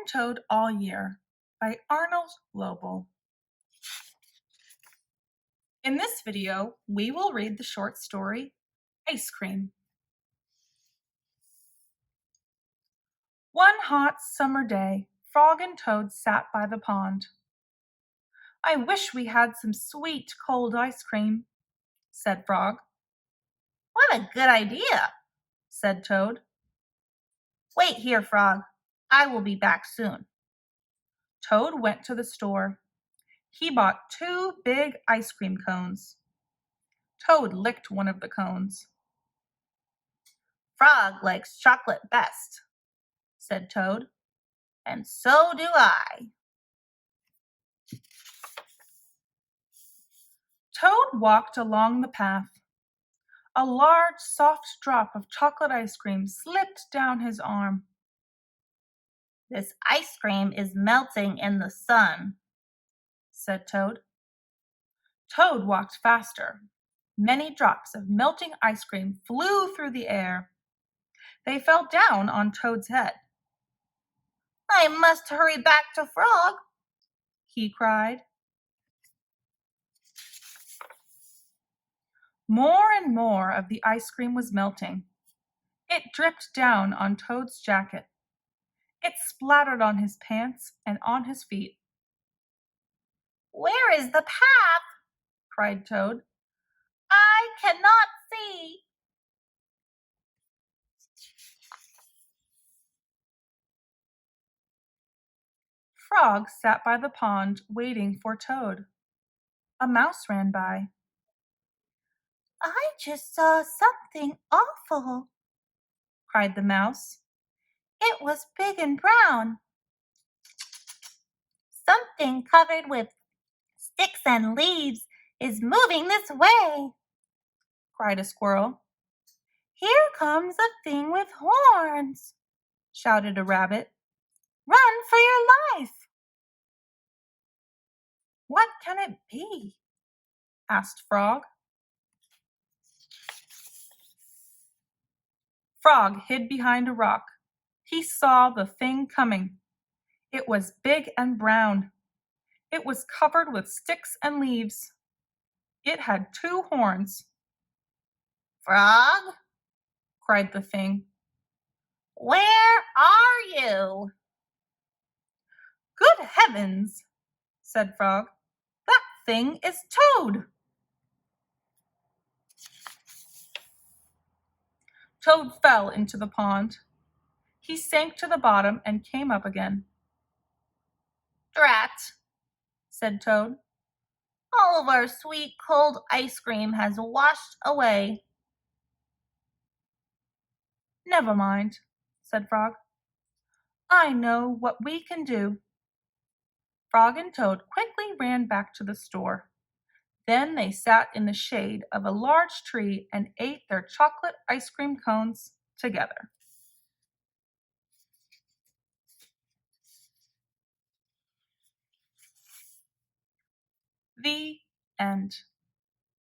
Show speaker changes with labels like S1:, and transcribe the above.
S1: and Toad All Year by Arnold Lobel. In this video, we will read the short story, Ice Cream. One hot summer day, Frog and Toad sat by the pond. "I wish we had some sweet, cold ice cream," said Frog.
S2: "What a good idea," said Toad. "Wait here, Frog. I will be back soon."
S1: Toad went to the store. He bought 2 big ice cream cones. Toad licked one of the cones.
S2: "Frog likes chocolate best," said Toad. "And so do I."
S1: Toad walked along the path. A large, soft drop of chocolate ice cream slipped down his arm.
S2: "This ice cream is melting in the sun," said Toad.
S1: Toad walked faster. Many drops of melting ice cream flew through the air. They fell down on Toad's head.
S2: "I must hurry back to Frog,"
S1: he cried. More and more of the ice cream was melting. It dripped down on Toad's jacket. It splattered on his pants and on his feet.
S2: "Where is the path?"
S1: cried Toad.
S2: "I cannot see."
S1: Frog sat by the pond waiting for Toad. A mouse ran by.
S2: "I just saw something awful,"
S1: cried the mouse.
S2: "It was big and brown. Something covered with sticks and leaves is moving this way,"
S1: cried a squirrel.
S2: "Here comes a thing with horns,"
S1: shouted a rabbit.
S2: "Run for your life."
S1: "What can it be?" asked Frog. Frog hid behind a rock. He saw the thing coming. It was big and brown. It was covered with sticks and leaves. It had 2 horns.
S2: "Frog,"
S1: cried the thing.
S2: "where are you?"
S1: "Good heavens," said Frog. "That thing is Toad." Toad fell into the pond. He sank to the bottom and came up again.
S2: "Drat," said Toad. "All of our sweet cold ice cream has washed away."
S1: "Never mind," said Frog. "I know what we can do." Frog and Toad quickly ran back to the store. Then they sat in the shade of a large tree and ate their chocolate ice cream cones together. The end.